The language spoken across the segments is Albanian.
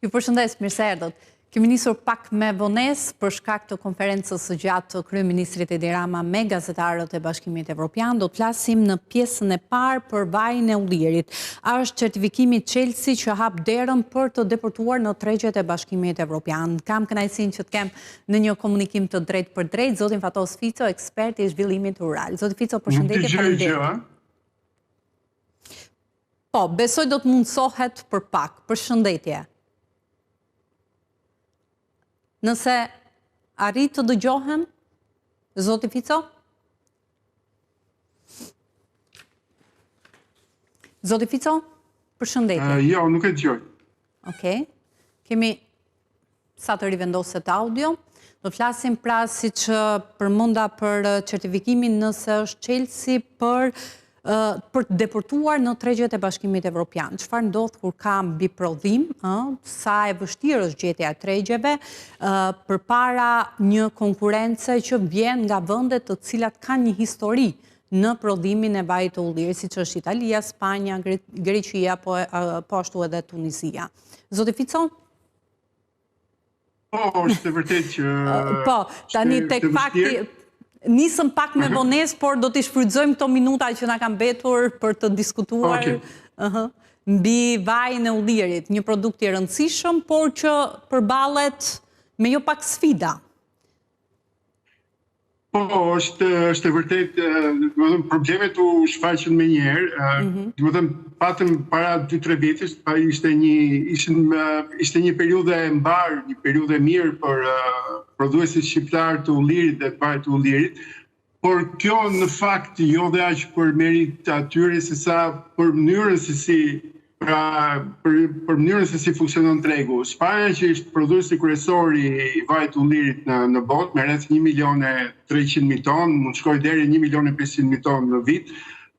Ju përshëndes, mirë se erdhët. Kemi nisur pak me vonesë për shkak të konferencës së gjatë të kryeministrit Edi Rama me gazetarët e Bashkimit Evropian. Do të flasim në pjesën e parë për vajin e ullirit. A është certifikimi Chelsea që hap derën për të deportuar në tregjet e Bashkimit Evropian. Kam kënaqësinë që të kem në një komunikim të drejtë për drejtë zotin Fatos Fico, ekspert i zhvillimit rural. Zoti Fico, përshëndetje, faleminderit. Po, besoj do të mundsohet për pak. Përshëndetje. Nëse arrit të dëgjohem, zoti Fico? Zoti Fico, përshëndetje. Jo, nuk e dëgjoj. Okej. Kemi sa të rivendoset audio. Do flasim pra siç përmenda për certifikimin nëse është Chelsea për të deportuar në tregjet e Bashkimit Evropian. Çfarë ndodh kur ka mbiprodhim, sa e vështirë është gjetja e tregjeve përpara një konkurrence që vjen nga vende të cilat kanë një histori në prodhimin e vajit të ullirit, siç është Italia, Spanja, Greqia, po ashtu edhe Tunizia. Zoti Fico? Po, është vërtet që po, tani tek fakti nisëm pak me vonesë, por do t'i shfrytëzojmë këto minuta që na kanë mbetur për të diskutuar mbi vajin e ullirit, një produkt i rëndësishëm, por që përballet me jo pak sfida. Po, është vërtet, problemet u shfaqën me njerë, patëm para 2-3 vitës, ishte një periudhe e mbarë, një periudhe mirë për prodhuesit shqiptar të ullirit dhe të vajit të ullirit, por kjo në fakt jo dhe aq për merit të atyre se sa për mënyrën se si funksionon tregu. Spanja që ishte prodhuesi kryesor i vajit të ullirit në botë, me rreth 1.300.000 tonë, mund shkoj deri 1.500.000 tonë në vit,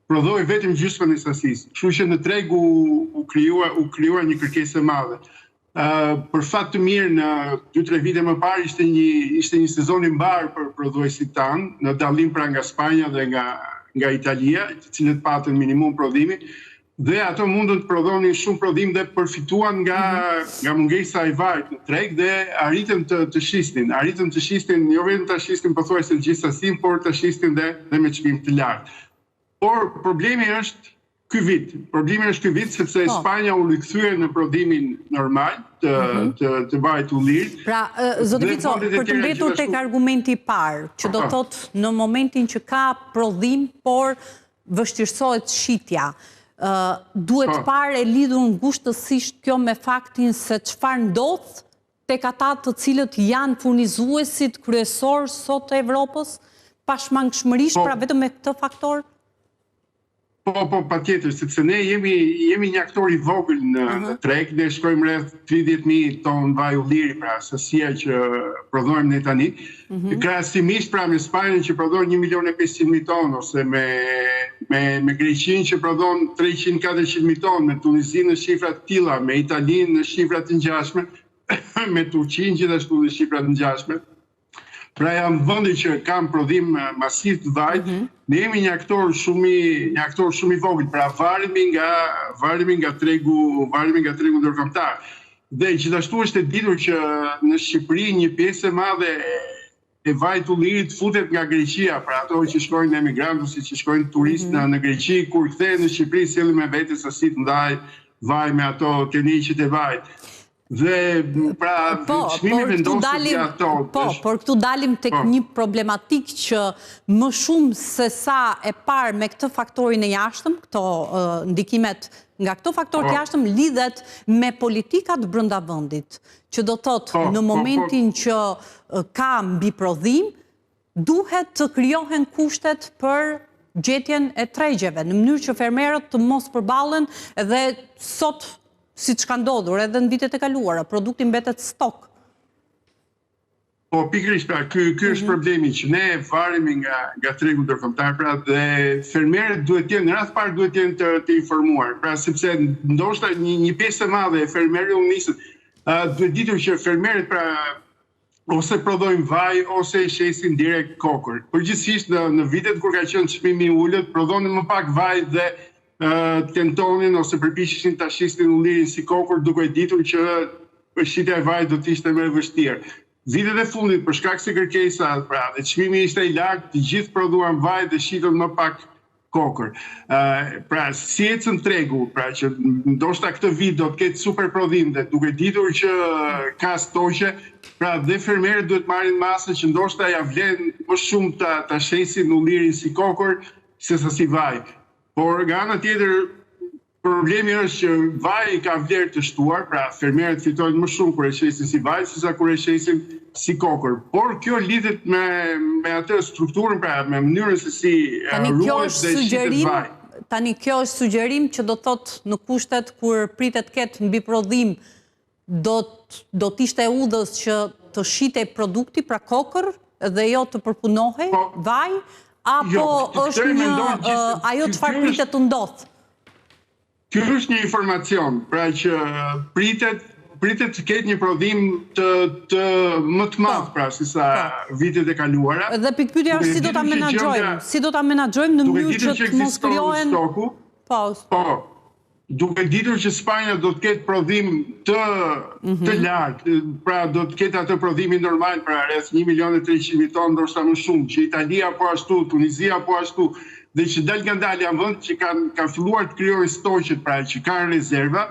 prodhoi vetëm gjysmën e sasisë. Kështu që në treg u krijua një kërkesë e madhe. Për fat të mirë, në 2-3 vite më parë ishte një sezon i mbarë për prodhuesit tanë, në dallim pra nga Spanja dhe nga Italia, të cilët patën minimum prodhimi, dhe ato mundën të prodhonin shumë prodhim dhe përfituan nga mungesa e vajit në treg dhe arritën të shisnin. Arritën të shisnin, jo vetëm të shisnin pothuajse gjithsasin, por të shisnin dhe me çmim të lartë. Por problemi është ky vit, sepse Spanja u rikthye në prodhimin normal të vajit të ullirit. Pra, zoti Fico, për të mbetur tek argumenti i parë, që do thotë në momentin që ka prodhim, por vështirësohet shitja, duhet parë e lidhur ngushtësisht kjo me faktin se çfarë ndodh tek ata të cilët janë furnizuesit kryesor sot të Evropës, pashmangshmërisht pra vetëm me këtë faktor? Po, patjetër, sepse ne jemi një aktor i vogël në treg, ne shkojmë rreth 30.000 tonë vaj ulliri, pra sasia që prodhojmë ne tani. Krahasimisht pra me Spanjën që prodhon 1.500.000 tonë, ose me Greqinë që prodhon 300-400.000 tonë, me Tunizinë në shifra të tilla, me Italinë në shifra të ngjashme, me Turqinë gjithashtu në shifra të ngjashme. Pra janë vende që kanë prodhim masiv të vajit, ne jemi një aktor shumë i vogël, pra varemi nga tregu ndërkombëtar. Dhe gjithashtu është e ditur që në Shqipëri një pjesë e madhe e vajit të ullirit futet nga Greqia, pra ato që shkojnë emigrantë ose që shkojnë turistë në Greqi, kur kthehen në Shqipëri sillin me vete sasi të ndaj vaj me ato kënaqjet e vajit. Dhe pra çmimi vendoset nga ato. Por këtu dalim tek një problematik që më shumë se sa e parë me këtë faktorin e jashtëm, këto ndikimet nga këto faktor të jashtëm lidhet me politikat brenda vendit, që do thotë në momentin që ka mbiprodhim, duhet të krijohen kushtet për gjetjen e tregjeve, në mënyrë që fermerët të mos përballen edhe sot si që ka ndodhur edhe në vitet e kaluara, produkti mbetet stok. Po, pikërisht, pra, ky është problemi që ne varemi nga tregu ndërkombëtar, pra dhe fermerët në radhë parë duhet jenë të informuar, pra sepse ndoshta një pjesë e madhe e fermerëve u nisën, duhet ditur që fermerët pra ose prodhojnë vaj ose e shesin direkt kokër. Përgjithsisht në vitet kur ka qenë çmimi i ulët, prodhonin më pak vaj dhe tentonin ose përpiqeshin ta shisnin ullirin si kokër, duke ditur që shitja e vajit do të ishte më e vështirë. Vitet e fundit, për shkak se kërkesa, pra, dhe çmimi ishte i lartë, të gjithë prodhuan vaj dhe shitën më pak kokër. Pra, si ecën tregu, pra që ndoshta këtë vit do të ketë super prodhim dhe duke ditur që ka stoqe, pra dhe fermerët duhet marrin masë që ndoshta ja vlen më shumë ta shesin ullirin si kokër sesa si vaj. Por nga ana tjetër problemi është që vaji ka vlerë të shtuar, pra fermerët fitojnë më shumë kur e shesin si vaj sesa kur e shesin si kokër. Por kjo lidhet me atë strukturën, pra me mënyrën se si ruhet dhe shitet vaj. Tani kjo është sugjerim që do thotë në kushtet kur pritet ketë mbi prodhim do të ishte udhës që të shitej produkti, pra kokër, dhe jo të përpunohej vaj, apo është ajo çfarë pritet të ndodhë? Ky është një informacion, pra që pritet të ketë një prodhim të më të madh, pra se sa vitet e kaluara. Dhe pikpyetja është si do ta menaxhojmë? Si do ta menaxhojmë në mënyrë që të mos krijohen duke ditur që Spanja do të ketë prodhim të lartë, pra do të ketë atë prodhimin normal, pra rreth 1.300.000 tonë, ndoshta më shumë, që Italia po ashtu, Tunizia po ashtu, dhe që dal nga dal janë vend që kanë filluar të krijojnë stoqet, pra që kanë rezerva,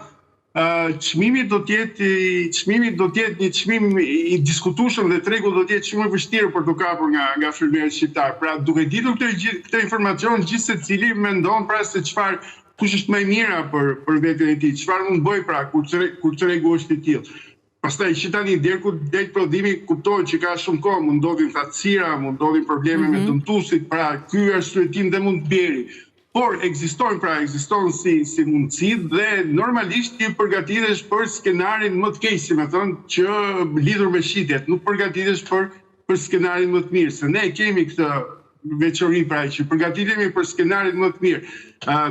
çmimi do të jetë një çmim i diskutueshëm dhe tregu do të jetë shumë i vështirë për të kapur nga fermerët shqiptar. Pra duke ditur këtë informacion, gjithë secili mendon pra se kush është më e mira për veten e tij, çfarë mund bëj pra kur tregu është i tillë. Pastaj që tani deri ku del prodhimi kuptohet që ka shumë kohë, mund ndodhin thatësira, mund ndodhin probleme me dëmtuesit, pra ky arsyetimi dhe mund të bjeri. Por ekziston si mundësi dhe normalisht ti përgatitesh për skenarin më të keq, si më thënë, që lidhur me shitjet, nuk përgatitesh për skenarin më të mirë, se ne kemi këtë veçori pra që përgatitemi për skenarin më të mirë.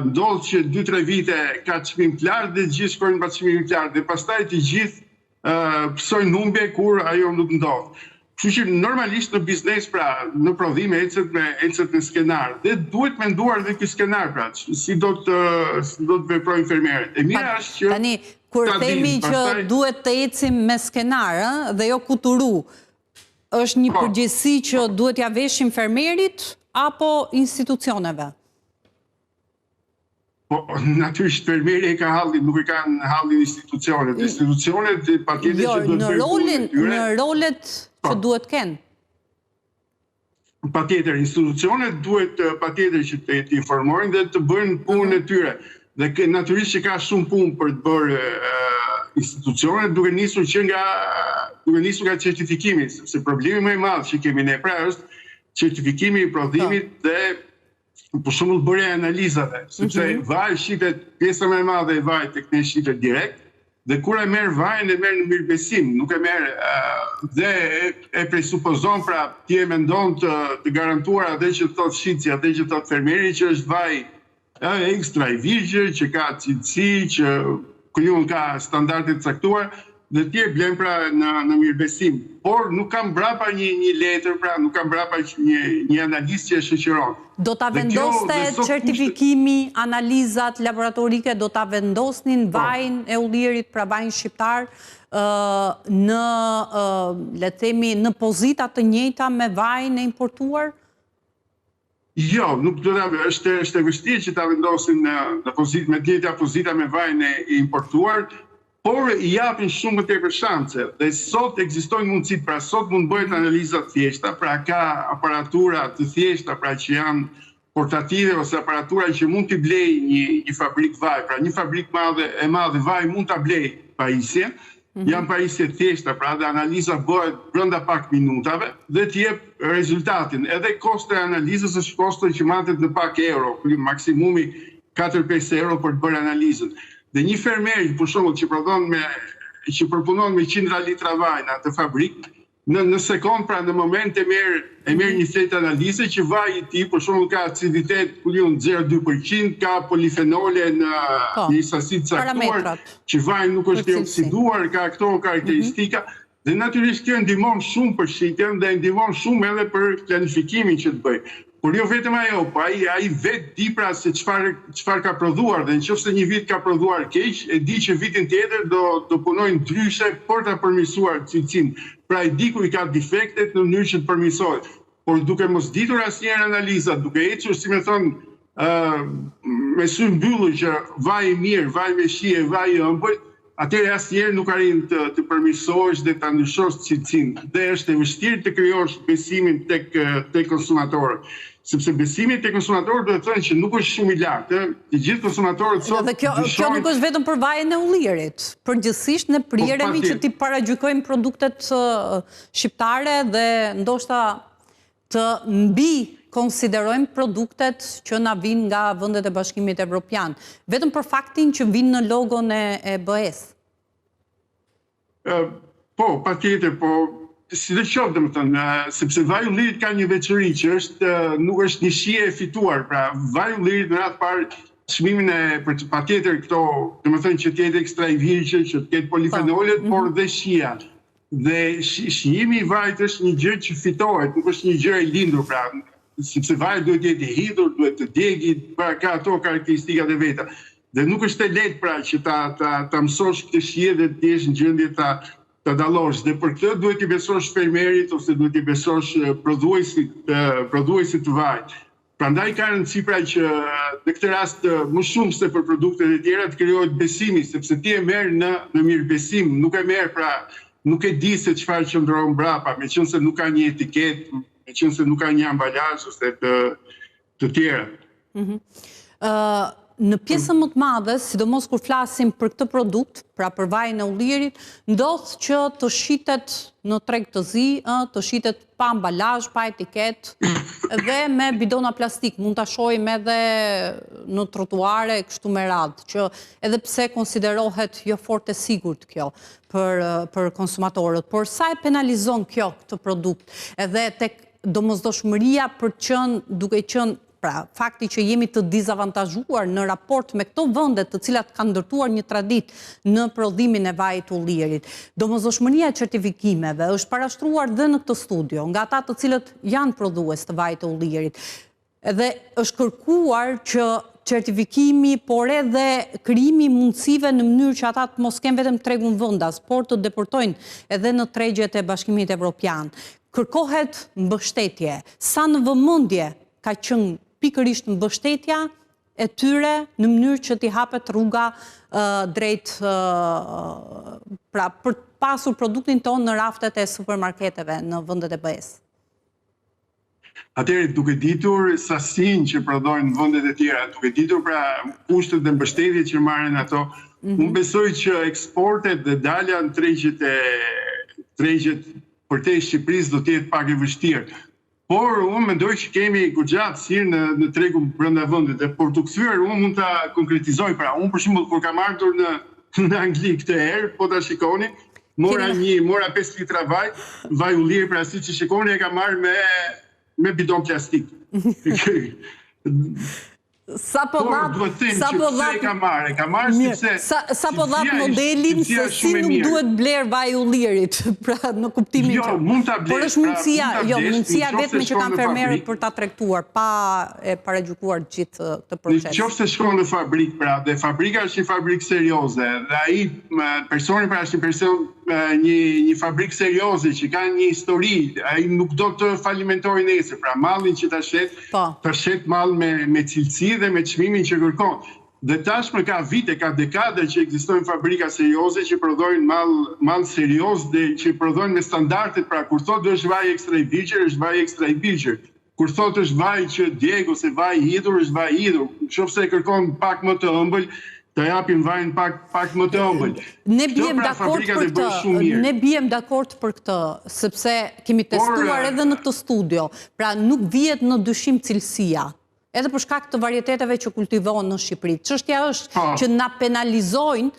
Ndodh që 2-3 vite ka çmim të lartë dhe gjithë shkojnë pa çmim të lartë dhe pastaj të gjithë pësojnë humbje kur ajo nuk ndodh. Kështu që normalisht në biznes, pra, në prodhime ecet me skenar. Dhe duhet menduar dhe ky skenar, pra, si do të veprojnë fermerët. E mira është që tani kur themi që duhet të ecim me skenar, dhe jo kuturu, është një përgjegjësi që duhet ja veshim fermerit apo institucioneve? Po, natyrisht fermeri e ka hallin, nuk e kanë hallin institucionet. Institucionet patjetër që duhet në rolet që duhet kenë. Patjetër, institucionet duhet patjetër që të informojnë dhe të bëjnë punën e tyre. Dhe natyrisht që ka shumë punë për të bërë institucionet duke nisur nga certifikimi, sepse problemi më i madh që kemi ne pra është certifikimi i prodhimit dhe për shembull bërja e analizave, sepse vaji shitet, pjesa më e madhe e vajit tek ne shitet direkt, dhe kur e merr vajin e merr në mirëbesim, nuk e merr dhe e presupozon, pra ti e mendon të garantuar atë që thot shitsi, atë që thot fermeri, që është vaj ekstra i virgjër, që ka cilësi, që ka standarde të caktuar, dhe ti e blen pra në mirëbesim. Por nuk kam brapa një letër, pra nuk kam brapa një analizë që e shoqëron. Do ta vendoste certifikimi, analizat laboratorike, do ta vendosnin vajin e ullirit, pra vajin shqiptar, në, le të themi, në pozita të njëjta me vajin e importuar? Jo, nuk do ta, është e vështirë që ta vendosin në pozitë me të njëjta pozita me vajin e importuar, por i japin shumë më tepër shanse. Dhe sot ekzistojnë mundësit, pra sot mund bëhet analiza të thjeshta, pra ka aparatura të thjeshta, pra që janë portative ose aparatura që mund t'i blej një fabrik vaj, pra një fabrik e madhe vaj mund t'a blej pajisje, janë pajisje të thjeshta, pra dhe analiza bëhet brenda pak minutave dhe t'jep rezultatin. Edhe kosto e analizës është kosto që matet në pak euro, maksimumi 4-5 euro për të bërë analizën. Dhe një fermer, për shembull, që përpunon me 100 litra vaj në atë fabrik, në sekond, pra në moment e merr një flet analize që vaji i tij, për shembull, ka aciditet 0,2%, ka polifenole në një sasi të caktuar, që vaji nuk është i oksiduar, ka këto karakteristika. Dhe natyrisht kjo ndihmon shumë për shitjen dhe ndihmon shumë edhe për planifikimin që të bëj. Por jo vetëm ajo, po ai vetë di pra se çfarë ka prodhuar dhe nëse një vit ka prodhuar keq, e di që vitin tjetër do punojnë ndryshe për ta përmirësuar cilësinë. Pra ai di ku i ka defektet në mënyrë që të përmirësohet. Por duke mos ditur asnjëherë analizat, duke ecur, si më thon, me sy mbyllur që vaj i mirë, vaj me shije, vaj i ëmbël, atëherë asnjëherë nuk arrin të përmirësohesh dhe ta ndryshosh cilësinë. Dhe është e vështirë të krijosh besimin tek konsumatorët. Sepse besimi tek konsumatorët do të thënë që nuk është shumë i lartë. Të gjithë konsumatorët sot. Dhe kjo nuk është vetëm për vajin e ullirit. Përgjithsisht ne priremi që ti paragjykojmë produktet shqiptare dhe ndoshta të mbi konsiderojmë produktet që na vinë nga vendet e Bashkimit Evropian, vetëm për faktin që vinë në logon e BE-s. Po, patjetër, po sidoqoftë, domethënë, sepse vaji i ullirit ka një veçori që nuk është një shije e fituar, pra vaji i ullirit në radhë parë çmimin për patjetër këto, domethënë që të jetë ekstra i virgjë, që të ketë polifenolet, por dhe shija. Dhe shijimi i vajit është një gjë që fitohet, nuk është një gjë e lindur, pra, sepse vaji duhet të jetë i hidhur, duhet të djegë, pra ka ato karakteristikat e veta. Dhe nuk është e lehtë pra që ta mësosh këtë shije dhe të jesh në gjendje ta dallosh. Dhe për këtë duhet i besosh fermerit ose duhet i besosh prodhuesit të vajit. Prandaj ka rëndësi pra që në këtë rast më shumë se për produktet e tjera të krijohet besimi, sepse ti e merr në mirëbesim, nuk e merr pra nuk e di se çfarë qëndron mbrapa, meqense nuk ka një etiketë, meqense nuk ka një ambalazh ose të tjera. Në pjesën më të madhe, sidomos kur flasim për këtë produkt, pra për vajin e ullirit, ndodh që të shitet në treg të zi, të shitet pa ambalazh, pa etiket, dhe me bidona plastik. Mund ta shohim edhe në trotuare kështu me radhë, që edhe pse konsiderohet jo fort e sigurt kjo për konsumatorët, por sa e penalizon kjo këtë produkt, edhe tek domosdoshmëria për duke qenë pra, fakti që jemi të dizavantazhuar në raport me këto vende të cilat kanë ndërtuar një traditë në prodhimin e vajit të ullirit. Domosdoshmëria e certifikimeve është parashtruar dhe në këtë studio nga ata të cilët janë prodhues të vajit të ullirit. Edhe është kërkuar që certifikimi, por edhe krijimi mundësive në mënyrë që ata të mos kenë vetëm tregun vendas, por të deportojnë edhe në tregjet e Bashkimit Evropian. Kërkohet mbështetje. Sa në vëmendje ka qenë pikërisht mbështetja e tyre në mënyrë që t'i hapet rruga drejt pra për të pasur produktin tonë në raftet e supermarketeve në vendet e BE-s. Atëherë, duke ditur sasinë që prodhojnë në vendet e tjera, duke ditur pra kushtet dhe mbështetjet që marrin ato, unë besoj që eksportet dhe dalja në tregjet përtej Shqipërisë do të jetë pak e vështirë. Por unë mendoj që kemi goxha hapësirë në tregun brenda vendit dhe për të kthyer unë mund ta konkretizoj pra unë për shembull kur kam ardhur në Angli këtë herë, po ta shikoni, mora 5 litra vaj ullir pra siç e shikoni e kam marrë me bidon plastik. Sa po dhat modelin se si nuk duhet bler vaj ullirit, pra në kuptimin që por është mundësia vetëm që kanë fermerët për ta tregtuar pa e paragjykuar gjithë këtë proces. Nëse shkon në fabrikë pra dhe fabrika është një fabrikë serioze dhe ai personi pra është një person një fabrikë serioze që ka një histori, ai nuk do të falimentojë nesër, pra mallin që ta shet mall me cilësi dhe me çmimin që kërkon. Dhe tashmë ka vite, ka dekada që ekzistojnë fabrika serioze që prodhojnë mall serioz dhe që prodhojnë me standardet, pra kur thotë është vaj ekstra i virgjër, është vaj ekstra i virgjër. Kur thotë është vaj që djeg ose vaj i hidhur, është vaj i hidhur. Nëse kërkon pak më të ëmbël, të japim vajin pak më të ëmbël. Ne bijem dakord për këtë, sepse kemi testuar edhe në këtë studio. Pra nuk vihet në dyshim cilësia, edhe për shkak të varieteteve që kultivohen në Shqipëri. Çështja është që na penalizojnë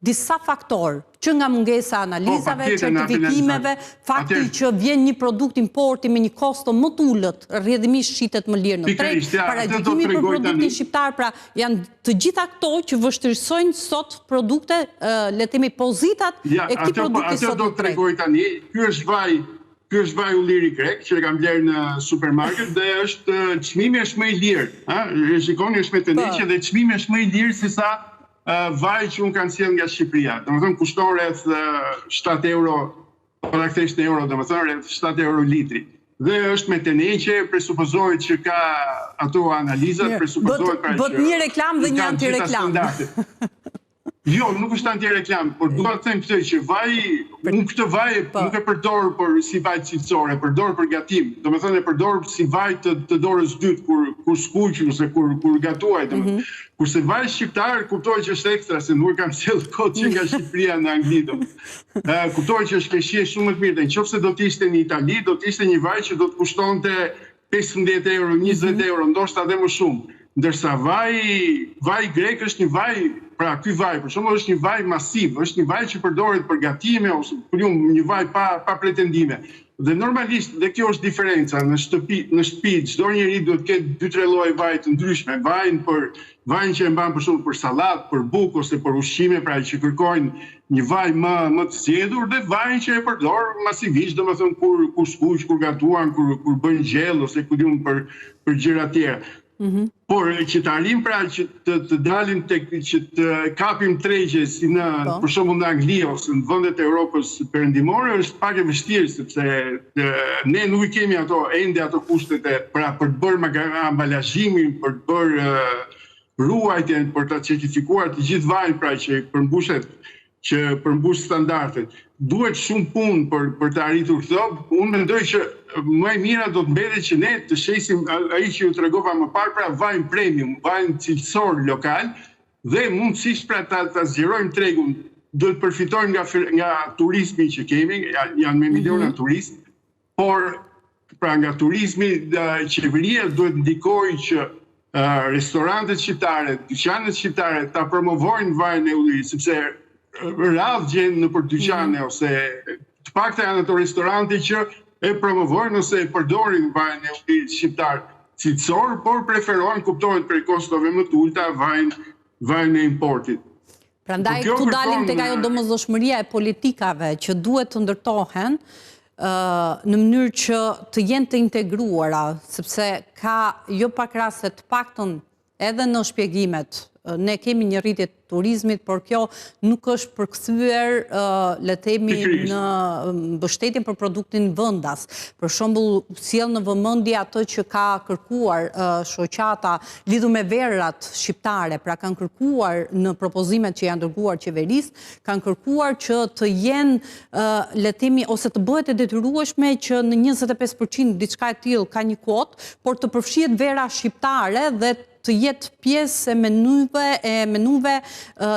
disa faktorë, që nga mungesa analizave, certifikimeve, fakti që vjen një produkt importi me një kosto më të ulët, rrjedhimisht shitet më lirë në treg, paragjykimi për produktin shqiptar, pra janë të gjitha këto që vështirësojnë sot produkte, le të themi pozitat e këtij produkti sot në treg. Atë do t'tregoj tani, ky është vaj Ky është vaj ulliri grek që e kam blerë në supermarket dhe është çmimi është më i lirë. Shikoni është me të ndiqe dhe çmimi është më i lirë se sa vaj që unë kanë sjell nga Shqipëria. Domethënë kushton rreth 7 euro, para kthesh në euro, domethënë rreth 7 euro litri. Dhe është me teneqe, presupozohet që ka ato analizat, presupozohet pra që... Bët një reklam dhe një anti-reklam. Jo, nuk është anti-reklam, por duha të them këtë që unë këtë vaj nuk e përdor për si vaj cilësore, e përdor për gatim. Domethënë e përdor si vaj të dorës dytë kur skuq ose kur gatuaj, domethënë. Kurse vaj shqiptar kuptohet që është ekstra, se nuk kam sjell kot që nga Shqipëria në Angli. Kuptohet që është keshie shumë më të mirë. Nëse do të ishte në Itali, do të ishte një vaj që do të kushtonte 15 euro, 20 euro, ndoshta edhe më shumë. Ndërsa vaj grek është një vaj, pra ky vaj, për shembull është një vaj masiv, është një vaj që përdoret për gatime ose një vaj pa pretendime. Dhe normalisht, dhe kjo është diferenca, në shtëpi, çdo njeri duhet të ketë 2-3 lloje vaj të ndryshme, vajin që e mban për shembull për sallatë, për bukë ose për ushqime, pra që kërkojnë një vaj më të zgjedhur dhe vajin që e përdor masivisht, domethënë kur skuq, kur gatuan, kur bëjnë gjell ose ku diun për gjëra të tjera. Por që të arrim pra që të dalim që të kapim tregje si për shembull në Angli ose në vendet e Europës perëndimore është pak e vështirë sepse ne nuk i kemi ende ato kushtet pra për të bërë ambalazhimin, për të bërë ruajtjen, për të certifikuar të gjithë vajin pra që përmbush standardet. Duhet shumë punë për të arritur këto. Unë mendoj që më e mira do të mbetet që ne të shesim ai që ju tregova më parë, pra vajin premium, vajin cilësor lokal dhe mundësisht pra ta zgjerojmë tregun, do të përfitojmë nga turizmi që kemi, janë me miliona turistë, por pra nga turizmi qeveria duhet ndikojë që restorantet shqiptare, dyqanet shqiptare ta promovojnë vajin e ullirit, sepse radhë gjenë në për dyqane ose të pakta janë ato restorante që e promovojnë ose e përdorin vajin e ullirit shqiptar cilësor, por preferojnë, kuptohet prej kostove më të ulta, vajin e importit. Prandaj këtu dalim tek ajo domosdoshmëria e politikave që duhet të ndërtohen në mënyrë që të jenë të integruara, sepse ka jo pak raste të paktën edhe në shpjegimet. Ne kemi një rritje të turizmit, por kjo nuk është përkthyer, le të themi, në mbështetjen për produktin vendas. Për shembull, sjell në vëmendje ato që ka kërkuar shoqata lidhur me verrat shqiptare, pra kanë kërkuar në propozimet që janë dërguar qeverisë, kanë kërkuar që të jenë, le të themi, ose të bëhet e detyrueshme që në 25% diçka e tillë ka një kuotë, por të përfshihet vera shqiptare dhe të jetë pjesë e menuve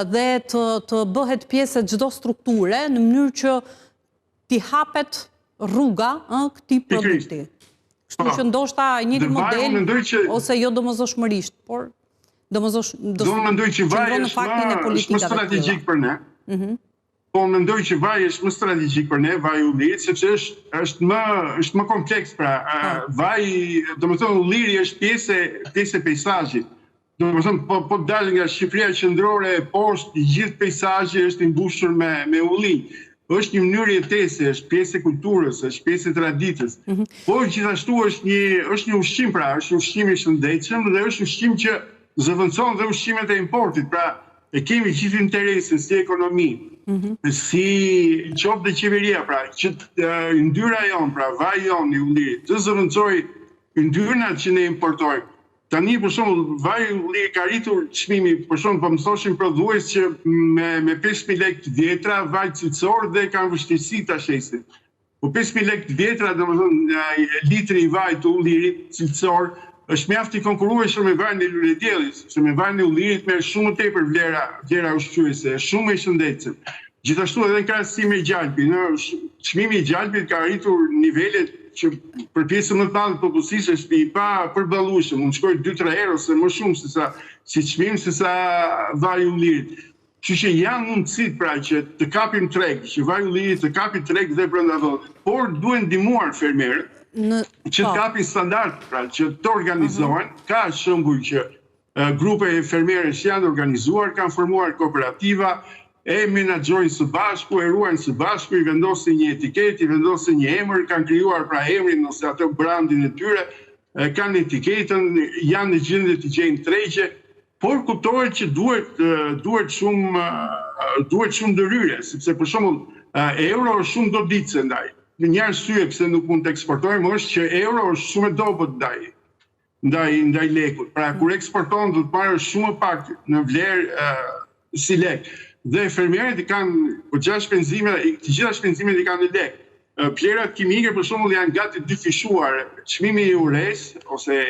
dhe të bëhet pjesë e çdo strukture në mënyrë që t'i hapet rruga këtij produkti. Kështu që ndoshta njëri model ose jo domosdoshmërisht, por mendoj që vaji është më strategjik për ne. Po mendoj që vaji është më strategjik për ne, vaji ullirit, sepse është më kompleks, pra vaji, domethënë ulliri është pjesë e peizazhit. Domethënë po dalë nga Shqipëria qendrore e poshtë, gjithë peizazhi është i mbushur me ullinj. Është një mënyrë jetese, është pjesë e kulturës, është pjesë e traditës. Por gjithashtu është një ushqim, pra është ushqim i shëndetshëm dhe është ushqim që zëvendëson dhe ushqimet e importit, pra e kemi gjithë interesin si ekonomi, si qoftë dhe qeveria, pra që yndyra jonë, pra vaji jonë i ullirit, të zëvendësoj yndyrnat që ne importojmë. Tani, për shembull, vaji i ullirit ka rritur çmimi, për shembull, po më thoshin prodhues që me 5.000 lekë të vjetra vaj cilësor dhe kanë vështirësi ta shesin. Po 5.000 lekë të vjetra, domethënë litri i vajit të ullirit cilësor është mjaft i konkurrueshëm me vajin e lulediellit, sepse me vajin e ullirit merr shumë tepër vlera ushqyese, shumë i shëndetshëm. Gjithashtu edhe në krahasim me gjalpin, çmimi i gjalpit ka arritur nivelet që për pjesën më të madhe të popullsisë është i pa përballueshëm, mund të shkojë 2-3 herë ose më shumë si çmim sesa vaji i ullirit. Kështu që janë mundësit pra që të kapim treg, që vaji i ullirit të kapi treg dhe brenda vendit, por duhen ndihmuar fermerët që të kapin standard, pra që të organizohen. Ka shembuj që grupe fermerësh janë organizuar, kanë formuar kooperativa, e menaxhojnë së bashku, e ruajnë së bashku, i vendosin një etiketë, i vendosin një emër, kanë krijuar pra emrin ose atë brandin e tyre, kanë etiketën, janë në gjendje të gjejnë tregje, por kuptohet që duhet shumë ndërhyrje, sepse për shembull euro është shumë goditse ndaj. Një arsye pse nuk mund të eksportojmë është që euro është shumë e dobët ndaj lekut. Pra kur eksporton do të marrë shumë pak në vlerë si lek. Dhe fermierët i kanë të gjitha shpenzimet i kanë në lek. Vlerat kimike për shembull janë gati dyfishuar. Çmimi i ures ose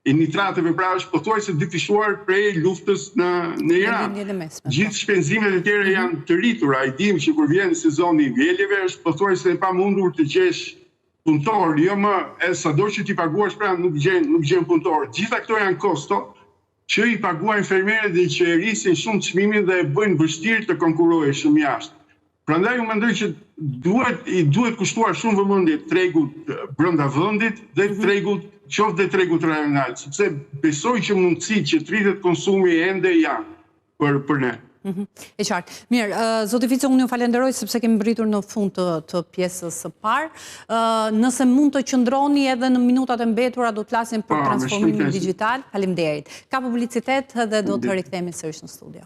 i nitrateve pra është pothuajse dyfishuar prej luftës në Iran. Gjithë shpenzimet e tjera janë të rritura. I dim që kur vjen sezoni i vjeljeve është pothuajse e pamundur të gjesh punëtor, jo më sado që ti paguash pra nuk gjen punëtor. Gjitha këto janë kosto që i paguajnë fermerët dhe që e rrisin shumë çmimin dhe e bëjnë vështirë të konkurojë shumë jashtë. Prandaj unë mendoj që duhet kushtuar shumë vëmendje tregut brenda vendit dhe tregut qoftë dhe tregut rajonal, sepse besoj që mundësi që të rritet konsumi ende janë për ne. E qartë. Mirë, zoti Fico, unë ju falenderoj sepse kemi mbritur në fund të pjesës së parë. Nëse mund të qëndroni edhe në minutat e mbetura do të flasim për transformimin digjital. Faleminderit. Ka publicitet dhe do të rikthehemi sërish në studio.